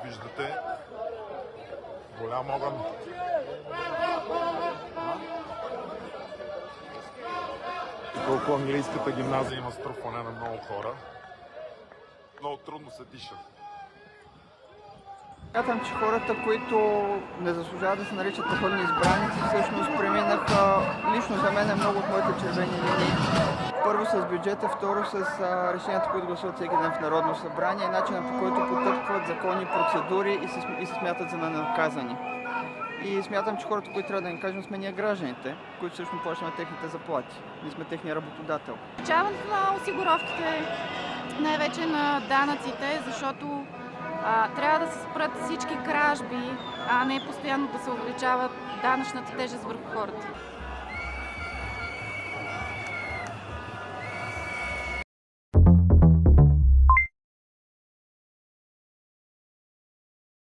Виждате голям огън. Колко английската гимназия има струпване на много хора. Много трудно се диша. Смятам, че хората, които не заслужават да се наричат походни избраници, всъщност преминаха лично за мен много от моите червени линии. Първо с бюджета, второ с решенията, които гласуват всеки ден в Народно събрание, начинът по който потъпкват закони, процедури и се смятат за ненаказани. И смятам, че хората, които трябва да им кажем, сме ние гражданите, които всъщност плащаме техните заплати. Ние сме техния работодател. Увеличаването на осигуровките, най-вече на данъците, защото трябва да се спрат всички кражби, а не постоянно да се увеличава данъчната тежест върху хората.